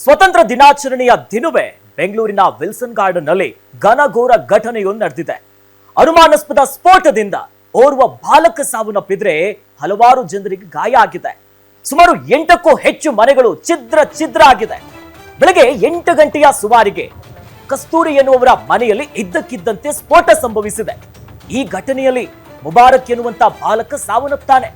ಸ್ವತಂತ್ರ ದಿನಾಚರಣೆಯ ದಿನವೇ ಬೆಂಗಳೂರಿನ ವಿಲ್ಸನ್ ಗಾರ್ಡನ್ ನಲ್ಲಿ ಘನಘೋರ ಘಟನೆಯೊಂದು ನಡೆದಿದೆ. ಅನುಮಾನಾಸ್ಪದ ಸ್ಫೋಟದಿಂದ ಓರ್ವ ಬಾಲಕ ಸಾವನ್ನಪ್ಪಿದ್ರೆ ಹಲವಾರು ಜನರಿಗೆ ಗಾಯ ಆಗಿದೆ. ಸುಮಾರು 8ಕ್ಕೂ ಹೆಚ್ಚು ಮನೆಗಳು ಛಿದ್ರ ಆಗಿದೆ. ಬೆಳಗ್ಗೆ 8 ಗಂಟೆಯ ಸುಮಾರಿಗೆ ಕಸ್ತೂರಿ ಎನ್ನುವವರ ಮನೆಯಲ್ಲಿ ಇದ್ದಕ್ಕಿದ್ದಂತೆ ಸ್ಫೋಟ ಸಂಭವಿಸಿದೆ. ಈ ಘಟನೆಯಲ್ಲಿ ಮುಬಾರಕ್ ಎನ್ನುವಂತ ಬಾಲಕ ಸಾವನ್ನಪ್ತಾನೆ.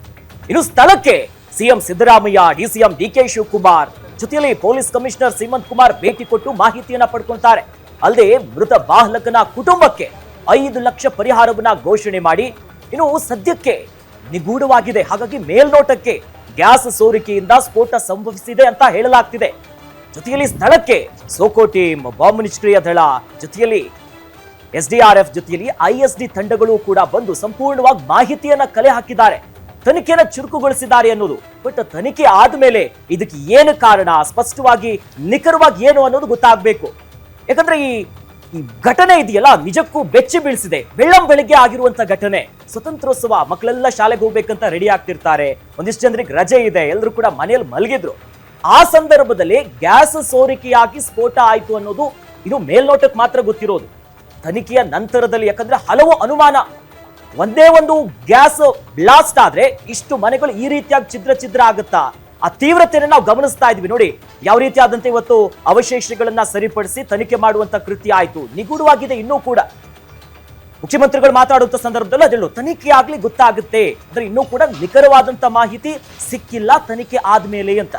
ಇನ್ನು ಸ್ಥಳಕ್ಕೆ ಸಿಎಂ ಸಿದ್ದರಾಮಯ್ಯ, ಡಿಸಿಎಂ ಡಿಕೆ ಶಿವಕುಮಾರ್ ಜೊತೆಯಲ್ಲಿ ಪೊಲೀಸ್ ಕಮಿಷನರ್ ಸೀಮಂತ್ ಕುಮಾರ್ ಭೇಟಿ ಕೊಟ್ಟು ಮಾಹಿತಿಯನ್ನ ಪಡ್ಕೊಂತಾರೆ. ಅಲ್ಲದೆ ಮೃತ ಬಾಲಕನ ಕುಟುಂಬಕ್ಕೆ 5 ಲಕ್ಷ ಪರಿಹಾರವನ್ನ ಘೋಷಣೆ ಮಾಡಿ ಇನ್ನು ಸದ್ಯಕ್ಕೆ ನಿಗೂಢವಾಗಿದೆ. ಹಾಗಾಗಿ ಮೇಲ್ನೋಟಕ್ಕೆ ಗ್ಯಾಸ್ ಸೋರಿಕೆಯಿಂದ ಸ್ಫೋಟ ಸಂಭವಿಸಿದೆ ಅಂತ ಹೇಳಲಾಗ್ತಿದೆ. ಜೊತೆಯಲ್ಲಿ ಸ್ಥಳಕ್ಕೆ ಸೋಕೋ ಟೀಮ್, ಬಾಂಬ್ ನಿಷ್ಕ್ರಿಯ ದಳ ಜೊತೆಯಲ್ಲಿ ಎಸ್ಡಿಆರ್ಎಫ್ ಜೊತೆಯಲ್ಲಿ ಐಎಸ್ಡಿ ತಂಡಗಳು ಕೂಡ ಬಂದು ಸಂಪೂರ್ಣವಾಗಿ ಮಾಹಿತಿಯನ್ನ ಕಲೆ ಹಾಕಿದ್ದಾರೆ, ತನಿಖೆಯನ್ನ ಚುರುಕುಗೊಳಿಸಿದ್ದಾರೆ ಅನ್ನೋದು. ಬಟ್ ತನಿಖೆ ಆದ್ಮೇಲೆ ಇದಕ್ಕೆ ಏನು ಕಾರಣ, ಸ್ಪಷ್ಟವಾಗಿ ನಿಖರವಾಗಿ ಏನು ಅನ್ನೋದು ಗೊತ್ತಾಗಬೇಕು. ಯಾಕಂದ್ರೆ ಈ ಘಟನೆ ಇದೆಯಲ್ಲ ನಿಜಕ್ಕೂ ಬೆಚ್ಚಿ ಬೀಳಿಸಿದೆ. ಬೆಳ್ಳಂಬೆಳಿಗ್ಗೆ ಆಗಿರುವಂತ ಘಟನೆ. ಸ್ವತಂತ್ರೋತ್ಸವ, ಮಕ್ಕಳೆಲ್ಲ ಶಾಲೆಗೆ ಹೋಗ್ಬೇಕಂತ ರೆಡಿ ಆಗ್ತಿರ್ತಾರೆ. ಒಂದಿಷ್ಟು ಜನರಿಗೆ ರಜೆ ಇದೆ, ಎಲ್ಲರೂ ಕೂಡ ಮನೆಯಲ್ಲಿ ಮಲಗಿದ್ರು. ಆ ಸಂದರ್ಭದಲ್ಲಿ ಗ್ಯಾಸ್ ಸೋರಿಕೆಯಾಗಿ ಸ್ಫೋಟ ಆಯ್ತು ಅನ್ನೋದು ಇನ್ನು ಮೇಲ್ನೋಟಕ್ಕೆ ಮಾತ್ರ ಗೊತ್ತಿರೋದು. ತನಿಖೆಯ ನಂತರದಲ್ಲಿ ಯಾಕಂದ್ರೆ ಹಲವು ಅನುಮಾನ. ಒಂದೇ ಒಂದು ಗ್ಯಾಸ್ ಬ್ಲಾಸ್ಟ್ ಆದ್ರೆ ಇಷ್ಟು ಮನೆಗಳು ಈ ರೀತಿಯಾಗಿ ಛಿದ್ರ ಆಗುತ್ತಾ? ಆ ತೀವ್ರತೆಯನ್ನು ನಾವು ಗಮನಿಸ್ತಾ ಇದ್ವಿ. ನೋಡಿ ಯಾವ ರೀತಿ ಆದಂತೆ ಇವತ್ತು ಅವಶೇಷಗಳನ್ನ ಸರಿಪಡಿಸಿ ತನಿಖೆ ಮಾಡುವಂತ ಕೃತ್ಯ ಆಯ್ತು. ನಿಗೂಢವಾಗಿದೆ ಇನ್ನೂ ಕೂಡ. ಮುಖ್ಯಮಂತ್ರಿಗಳು ಮಾತಾಡುವಂತ ಸಂದರ್ಭದಲ್ಲಿ ಅದೆಲ್ಲೋ ತನಿಖೆ ಆಗ್ಲಿ ಗೊತ್ತಾಗುತ್ತೆ, ಅಂದ್ರೆ ಇನ್ನೂ ಕೂಡ ನಿಖರವಾದಂತ ಮಾಹಿತಿ ಸಿಕ್ಕಿಲ್ಲ ತನಿಖೆ ಆದ್ಮೇಲೆ ಅಂತ.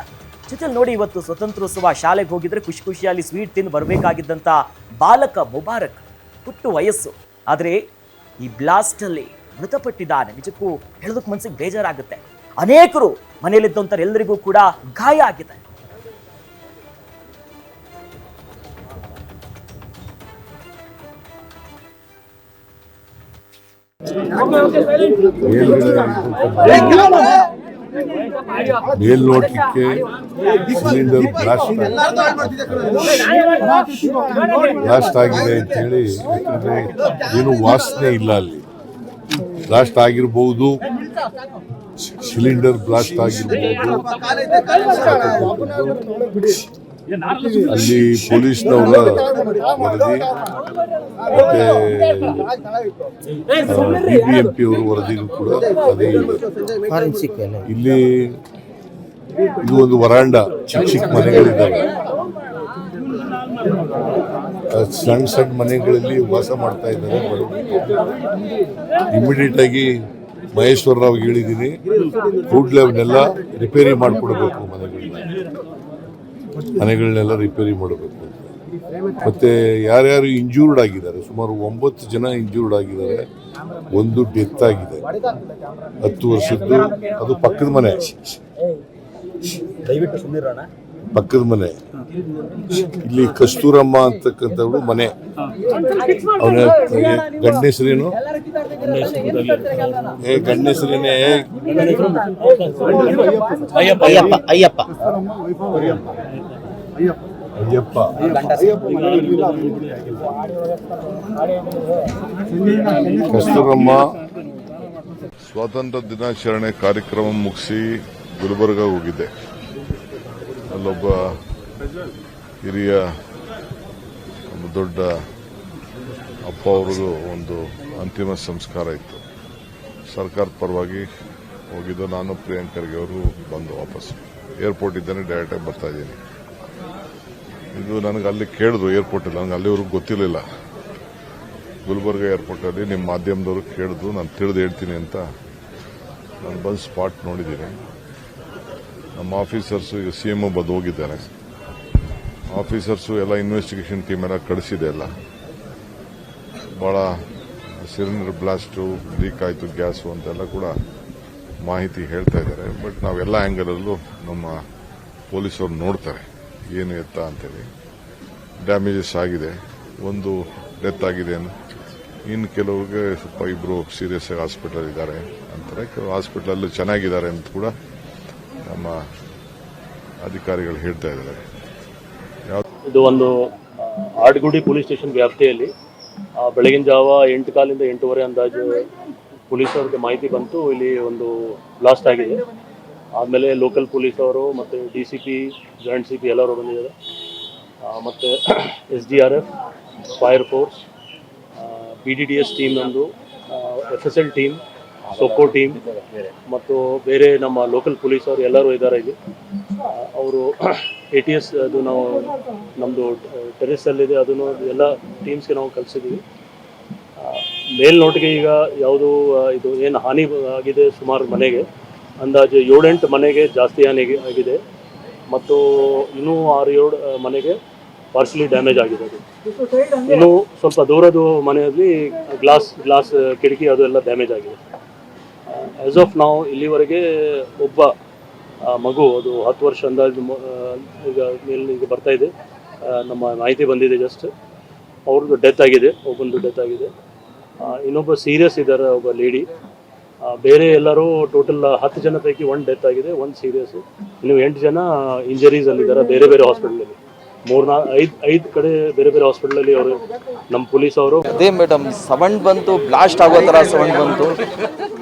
ಜೊತೆಲಿ ನೋಡಿ ಇವತ್ತು ಸ್ವತಂತ್ರೋತ್ಸವ, ಶಾಲೆಗೆ ಹೋಗಿದ್ರೆ ಖುಷಿಯಲ್ಲಿ ಸ್ವೀಟ್ ತಿಂದು ಬರಬೇಕಾಗಿದ್ದಂತ ಬಾಲಕ ಮುಬಾರಕ್, ಪುಟ್ಟು ವಯಸ್ಸು. ಆದ್ರೆ ಈ ಬ್ಲಾಸ್ಟ್ ಅಲ್ಲಿ ಮೃತಪಟ್ಟಿದ್ದಾನೆ. ನಿಜಕ್ಕೂ ಹೇಳೋದಕ್ಕೆ ಮನಸ್ಸಿಗೆ ಬೇಜಾರಾಗುತ್ತೆ. ಅನೇಕರು ಮನೆಯಲ್ಲಿದ್ದಂಥವ್ರು ಎಲ್ಲರಿಗೂ ಕೂಡ ಗಾಯ ಆಗಿದೆ. ಮೇಲ್ನೋಟಕ್ಕೆ ಸಿಲಿಂಡರ್ ಬ್ಲಾಸ್ಟ್ ಆಗಿದೆ ಅಂತ ಹೇಳಿ, ಯಾಕಂದ್ರೆ ಏನು ವಾಸನೆ ಇಲ್ಲ ಅಲ್ಲಿ. ಬ್ಲಾಸ್ಟ್ ಆಗಿರಬಹುದು, ಸಿಲಿಂಡರ್ ಬ್ಲಾಸ್ಟ್ ಆಗಿರಬಹುದು. ಅಲ್ಲಿ ಪೊಲೀಸ್ನವರ ವರದಿ ಮತ್ತೆ ಬಿಬಿಎಂಪಿ ಅವರ ವರದಿನೂ ಕೂಡ ಅದೇ ಇದೆ. ಇಲ್ಲಿ ಇದು ಒಂದು ವರಾಂಡ, ಚಿಕ್ಕ ಮನೆಗಳಿದ್ದಾವೆ. ಸಣ್ಣ ಮನೆಗಳಲ್ಲಿ ವಾಸ ಮಾಡ್ತಾ ಇದ್ದಾರೆ. ಇಮಿಡಿಯೇಟ್ ಆಗಿ ಮಹೇಶ್ವರ ರಾವ್ ಹೇಳಿದ್ದೀನಿ, ಕೂಡಲೇ ಅವನ್ನೆಲ್ಲ ರಿಪೇರಿ ಮಾಡಿಕೊಡ್ಬೇಕು. ಮನೆಗಳನ್ನೆಲ್ಲ ರಿಪೇರಿ ಮಾಡಬೇಕು. ಮತ್ತೆ ಯಾರ್ಯಾರು ಇಂಜೂರ್ಡ್ ಆಗಿದ್ದಾರೆ, ಸುಮಾರು 9 ಜನ ಇಂಜೂರ್ಡ್ ಆಗಿದ್ದಾರೆ. ಒಂದು ಡೆತ್ ಆಗಿದೆ, 10 ವರ್ಷದ್ದು. ಅದು ಪಕ್ಕದ ಮನೆ, ಪಕ್ಕದ ಮನೆ. ಇಲ್ಲಿ ಕಸ್ತೂರಮ್ಮ ಅಂತಕ್ಕಂಥವ್ರು ಮನೆ. ಅವನ ಗಂಡ ಹೆಸರೇನು? ಗಂಡ ಹೆಸರೇನೆ ಅಯ್ಯಪ್ಪ. ಕಸ್ತೂರಮ್ಮ ಸ್ವಾತಂತ್ರ್ಯ ದಿನಾಚರಣೆ ಕಾರ್ಯಕ್ರಮ ಮುಗಿಸಿ ಗುಲ್ಬರ್ಗ ಹೋಗಿದ್ದೆ. ಅಲ್ಲೊಬ್ಬ ಹಿರಿಯ ದೊಡ್ಡ ಅಪ್ಪ ಅವ್ರದ್ದು ಒಂದು ಅಂತಿಮ ಸಂಸ್ಕಾರ ಇತ್ತು. ಸರ್ಕಾರದ ಪರವಾಗಿ ಹೋಗಿದ್ದು. ನಾನು ಪ್ರಿಯಾಂಕ್ ಖರ್ಗೆ ಅವರು ಬಂದು ವಾಪಸ್ ಏರ್ಪೋರ್ಟ್ ಇದ್ದಾನೆ, ಡೈರೆಕ್ಟಾಗಿ ಬರ್ತಾ ಇದ್ದೀನಿ. ಇದು ನನಗೆ ಅಲ್ಲಿ ಕೇಳಿದ್ರು ಏರ್ಪೋರ್ಟಲ್ಲಿ, ನನಗೆ ಅಲ್ಲಿವರೆಗೂ ಗೊತ್ತಿರಲಿಲ್ಲ. ಗುಲ್ಬರ್ಗ ಏರ್ಪೋರ್ಟಲ್ಲಿ ನಿಮ್ಮ ಮಾಧ್ಯಮದವರು ಕೇಳಿದ್ರು, ನಾನು ತಿಳಿದು ಹೇಳ್ತೀನಿ ಅಂತ ನಾನು ಬಂದು ಸ್ಪಾಟ್ ನೋಡಿದ್ದೀನಿ. ನಮ್ಮ ಆಫೀಸರ್ಸು ಈಗ ಸಿಎಂ ಬಂದು ಹೋಗಿದ್ದಾರೆ. ಆಫೀಸರ್ಸು ಎಲ್ಲ ಇನ್ವೆಸ್ಟಿಗೇಷನ್ ಟೀಮ್ ಎಲ್ಲ ಕಳಿಸಿದೆ. ಎಲ್ಲ ಭಾಳ ಸಿಲಿಂಡರ್ ಬ್ಲಾಸ್ಟು, ಲೀಕ್ ಆಯಿತು ಗ್ಯಾಸು ಅಂತೆಲ್ಲ ಕೂಡ ಮಾಹಿತಿ ಹೇಳ್ತಾ ಇದ್ದಾರೆ. ಬಟ್ ನಾವೆಲ್ಲ ಆ್ಯಂಗಲಲ್ಲೂ ನಮ್ಮ ಪೊಲೀಸರು ನೋಡ್ತಾರೆ ಏನು ಎತ್ತ ಅಂತೇಳಿ. ಡ್ಯಾಮೇಜಸ್ ಆಗಿದೆ, ಒಂದು ಡೆತ್ ಆಗಿದೆ, ಇನ್ನು ಕೆಲವ್ರಿಗೆ ಸ್ವಲ್ಪ ಇಬ್ಬರು ಸೀರಿಯಸ್ ಆಗಿ ಹಾಸ್ಪಿಟಲ್ ಇದ್ದಾರೆ ಅಂತಾರೆ. ಕೆಲವು ಹಾಸ್ಪಿಟಲಲ್ಲಿ ಚೆನ್ನಾಗಿದ್ದಾರೆ ಅಂತ ಕೂಡ ನಮ್ಮ ಅಧಿಕಾರಿಗಳು ಹೇಳ್ತಾ ಇದ್ದಾರೆ. ಇದು ಒಂದು ಆಡ್ಗುಡಿ ಪೊಲೀಸ್ ಸ್ಟೇಷನ್ ವ್ಯಾಪ್ತಿಯಲ್ಲಿ ಬೆಳಗಿನ ಜಾವ 8 ಕಾಲಿಂದ 8:30 ಅಂದಾಜು ಪೊಲೀಸರಿಗೆ ಮಾಹಿತಿ ಬಂತು, ಇಲ್ಲಿ ಒಂದು ಬ್ಲಾಸ್ಟ್ ಆಗಿದೆ. ಆದಮೇಲೆ ಲೋಕಲ್ ಪೊಲೀಸ್ ಅವರು ಮತ್ತು DCP, ಜಾಯಿಂಟ್ CP ಎಲ್ಲರೂ ಬಂದಿದ್ದಾರೆ. ಮತ್ತು SDRF, fire force, BDDS team ನಮ್ಮದು, FSL ಟೀಮ್, ಸೊಕೋ ಟೀಮ್ ಮತ್ತು ಬೇರೆ ನಮ್ಮ ಲೋಕಲ್ ಪೊಲೀಸ್ ಅವರು ಎಲ್ಲರೂ ಇದ್ದಾರೆ ಇಲ್ಲಿ. ಅವರು ATS ಅದು ನಾವು ನಮ್ಮದು ಟೆರೆಸಲ್ಲಿದೆ, ಅದನ್ನು ಎಲ್ಲ ಟೀಮ್ಸ್ಗೆ ನಾವು ಕಲಿಸಿದ್ದೀವಿ. ಮೇಲ್ನೋಟಿಗೆ ಈಗ ಯಾವುದು ಇದು ಏನು ಹಾನಿ ಆಗಿದೆ ಸುಮಾರು ಮನೆಗೆ, ಅಂದಾಜು 7-8 ಮನೆಗೆ ಜಾಸ್ತಿ ಹಾನಿ ಆಗಿದೆ ಮತ್ತು ಇನ್ನೂ 6-7 ಮನೆಗೆ ಪಾರ್ಷಲಿ ಡ್ಯಾಮೇಜ್ ಆಗಿದೆ. ಅದು ಇನ್ನು ಸ್ವಲ್ಪ ದೂರದ ಮನೆಯಲ್ಲಿ ಗ್ಲಾಸ್ ಕಿಟಕಿ ಅದು ಎಲ್ಲ ಡ್ಯಾಮೇಜ್ ಆಗಿದೆ. ಆ್ಯಸ್ ಆಫ್ ನಾವು ಇಲ್ಲಿವರೆಗೆ ಒಬ್ಬ ಮಗು, ಅದು 10 ವರ್ಷ ಅಂದಾಜು ಈಗ ಬರ್ತಾ ಇದೆ, ನಮ್ಮ ಮಾಹಿತಿ ಬಂದಿದೆ ಜಸ್ಟ್, ಅವ್ರದ್ದು ಡೆತ್ ಆಗಿದೆ, ಒಬ್ಬಂದು ಡೆತ್ ಆಗಿದೆ. ಇನ್ನೊಬ್ಬ ಸೀರಿಯಸ್ ಇದ್ದಾರೆ, ಒಬ್ಬ ಲೇಡಿ. ಬೇರೆ ಎಲ್ಲರೂ ಟೋಟಲ್ 10 ಜನ ಪೈಕಿ 1 ಡೆತ್ ಆಗಿದೆ, 1 ಸೀರಿಯಸ್, ಇನ್ನು 8 ಜನ ಇಂಜರೀಸಲ್ಲಿದ್ದಾರೆ ಬೇರೆ ಬೇರೆ ಹಾಸ್ಪಿಟಲಲ್ಲಿ. 5 ಕಡೆ ಬೇರೆ ಬೇರೆ ಹಾಸ್ಪಿಟಲಲ್ಲಿ ಅವರು ನಮ್ಮ ಪೊಲೀಸ್ ಅವರು. ಅದೇ ಮೇಡಮ್, ಸೌಂಡ್ ಬಂತು, ಬ್ಲಾಸ್ಟ್ ಆಗೋ ಥರ ಸೌಂಡ್ ಬಂತು.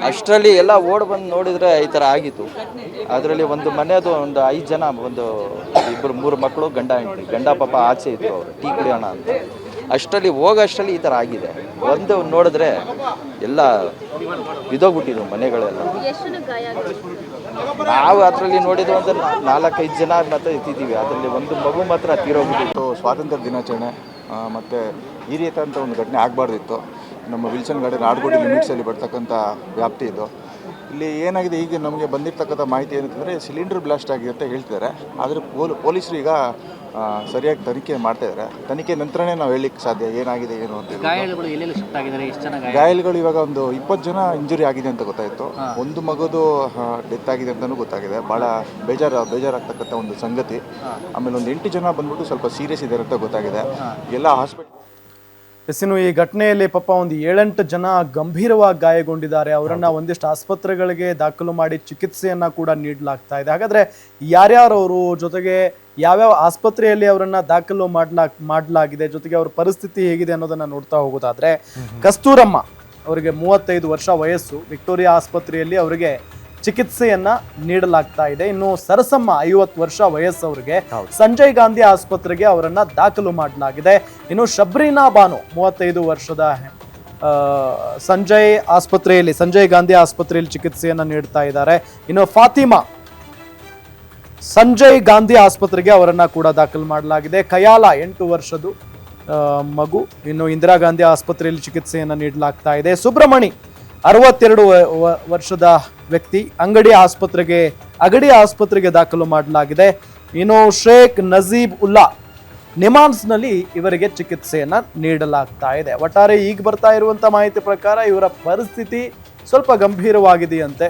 ಅಷ್ಟರಲ್ಲಿ ಎಲ್ಲ ಓಡ್ ಬಂದು ನೋಡಿದರೆ ಈ ಥರ ಆಗಿತ್ತು. ಅದರಲ್ಲಿ ಒಂದು ಮನೆಯದು ಒಂದು 5 ಜನ, ಒಂದು 2-3 ಮಕ್ಕಳು, ಗಂಡ ಪಾಪ ಆಚೆ ಇತ್ತು, ಅವರು ಟೀ ಕುಡಿಯೋಣ ಅಂತ. ಅಷ್ಟರಲ್ಲಿ ಹೋಗೋಷ್ಟರಲ್ಲಿ ಈ ಥರ ಆಗಿದೆ. ಒಂದು ನೋಡಿದ್ರೆ ಎಲ್ಲ ಬಿದ್ದೋಗ್ಬಿಟ್ಟಿದ್ವು ಮನೆಗಳೆಲ್ಲ. ನಾವು ಅದರಲ್ಲಿ ನೋಡಿದ್ದು ಒಂದು 4-5 ಜನ ಮಾತ್ರ ಇತ್ತಿದ್ದೀವಿ. ಅದರಲ್ಲಿ ಒಂದು ಮಗು ಮಾತ್ರ ತೀರೋಗ್ಬಿಟ್ಟಿತ್ತು. ಸ್ವಾತಂತ್ರ್ಯ ದಿನಾಚರಣೆ ಮತ್ತು ಈ ರೀತಿಯಂಥ ಒಂದು ಘಟನೆ ಆಗಬಾರ್ದಿತ್ತು. ನಮ್ಮ ವಿಲ್ಸನ್ ಗಾರ್ಡನ್ ಆಡ್ಗೋಡಿ ಲಿಮಿಟ್ಸಲ್ಲಿ ಬರ್ತಕ್ಕಂಥ ವ್ಯಾಪ್ತಿ ಇದು. ಇಲ್ಲಿ ಏನಾಗಿದೆ, ಈಗ ನಮಗೆ ಬಂದಿರತಕ್ಕಂಥ ಮಾಹಿತಿ ಏನಂತಂದರೆ ಸಿಲಿಂಡರ್ ಬ್ಲಾಸ್ಟ್ ಆಗಿದೆ ಅಂತ ಹೇಳ್ತಿದ್ದಾರೆ. ಆದರೆ ಪೊಲೀಸರು ಈಗ ಸರಿಯಾಗಿ ತನಿಖೆ ಮಾಡ್ತಾಯಿದ್ದಾರೆ. ತನಿಖೆ ನಂತರನೇ ನಾವು ಹೇಳಲಿಕ್ಕೆ ಸಾಧ್ಯ ಏನಾಗಿದೆ ಏನು ಅಂತ. ಗಾಯಾಳುಗಳು ಎಲ್ಲೆಲ್ಲಿ ಶಿಫ್ಟ್ ಆಗಿದ್ದಾರೆ, ಎಷ್ಟು ಜನ ಗಾಯಾಳುಗಳು ಇವಾಗ ಒಂದು 20 ಜನ ಇಂಜುರಿ ಆಗಿದೆ ಅಂತ ಗೊತ್ತಾಯಿತು. ಒಂದು ಮಗುದು ಡೆತ್ ಆಗಿದೆ ಅಂತಲೂ ಗೊತ್ತಾಗಿದೆ. ಭಾಳ ಬೇಜಾರಾಗ್ತಕ್ಕಂಥ ಒಂದು ಸಂಗತಿ. ಆಮೇಲೆ ಒಂದು 8 ಜನ ಬಂದ್ಬಿಟ್ಟು ಸ್ವಲ್ಪ ಸೀರಿಯಸ್ ಇದ್ದಾರೆ ಅಂತ ಗೊತ್ತಾಗಿದೆ. ಎಲ್ಲ ಹಾಸ್ಪಿಟಲ್ ಇನ್ನು ಈ ಘಟನೆಯಲ್ಲಿ ಪಾಪ ಒಂದು 7-8 ಜನ ಗಂಭೀರವಾಗಿ ಗಾಯಗೊಂಡಿದ್ದಾರೆ. ಅವರನ್ನ ಒಂದಿಷ್ಟು ಆಸ್ಪತ್ರೆಗಳಿಗೆ ದಾಖಲು ಮಾಡಿ ಚಿಕಿತ್ಸೆಯನ್ನ ಕೂಡ ನೀಡಲಾಗ್ತಾ ಇದೆ. ಹಾಗಾದ್ರೆ ಯಾರ್ಯಾರವರು, ಜೊತೆಗೆ ಯಾವ್ಯಾವ ಆಸ್ಪತ್ರೆಯಲ್ಲಿ ಅವರನ್ನ ದಾಖಲು ಮಾಡಲಾಗಿದೆ, ಜೊತೆಗೆ ಅವ್ರ ಪರಿಸ್ಥಿತಿ ಹೇಗಿದೆ ಅನ್ನೋದನ್ನ ನೋಡ್ತಾ ಹೋಗೋದಾದ್ರೆ, ಕಸ್ತೂರಮ್ಮ ಅವರಿಗೆ 35 ವರ್ಷ ವಯಸ್ಸು, ವಿಕ್ಟೋರಿಯಾ ಆಸ್ಪತ್ರೆಯಲ್ಲಿ ಅವರಿಗೆ ಚಿಕಿತ್ಸೆಯನ್ನ ನೀಡಲಾಗ್ತಾ ಇದೆ. ಇನ್ನು ಸರಸಮ್ಮ 50 ವರ್ಷ ವಯಸ್ಸು, ಅವರಿಗೆ ಸಂಜಯ್ ಗಾಂಧಿ ಆಸ್ಪತ್ರೆಗೆ ಅವರನ್ನ ದಾಖಲು ಮಾಡಲಾಗಿದೆ. ಇನ್ನು ಶಬ್ರೀನಾ ಬಾನು 35 ವರ್ಷದ ಸಂಜಯ್ ಗಾಂಧಿ ಆಸ್ಪತ್ರೆಯಲ್ಲಿ ಚಿಕಿತ್ಸೆಯನ್ನ ನೀಡ್ತಾ ಇದ್ದಾರೆ. ಇನ್ನು ಫಾತಿಮಾ ಸಂಜಯ್ ಗಾಂಧಿ ಆಸ್ಪತ್ರೆಗೆ ಅವರನ್ನ ಕೂಡ ದಾಖಲು ಮಾಡಲಾಗಿದೆ. ಕಯಾಲ 8 ವರ್ಷದ ಮಗು, ಇನ್ನು ಇಂದಿರಾ ಗಾಂಧಿ ಆಸ್ಪತ್ರೆಯಲ್ಲಿ ಚಿಕಿತ್ಸೆಯನ್ನ ನೀಡಲಾಗ್ತಾ ಇದೆ. ಸುಬ್ರಮಣಿ 62 ವರ್ಷದ ವ್ಯಕ್ತಿ, ಅಗಡಿ ಆಸ್ಪತ್ರೆಗೆ ದಾಖಲು ಮಾಡಲಾಗಿದೆ. ಇನ್ನು ಶೇಖ್ ನಜೀಬ್ ಉಲ್ಲಾ ನಿಮಾನ್ಸ್ನಲ್ಲಿ ಇವರಿಗೆ ಚಿಕಿತ್ಸೆಯನ್ನ ನೀಡಲಾಗ್ತಾ ಇದೆ. ಒಟ್ಟಾರೆ ಈಗ ಬರ್ತಾ ಇರುವಂತ ಮಾಹಿತಿ ಪ್ರಕಾರ ಇವರ ಪರಿಸ್ಥಿತಿ ಸ್ವಲ್ಪ ಗಂಭೀರವಾಗಿದೆಯಂತೆ.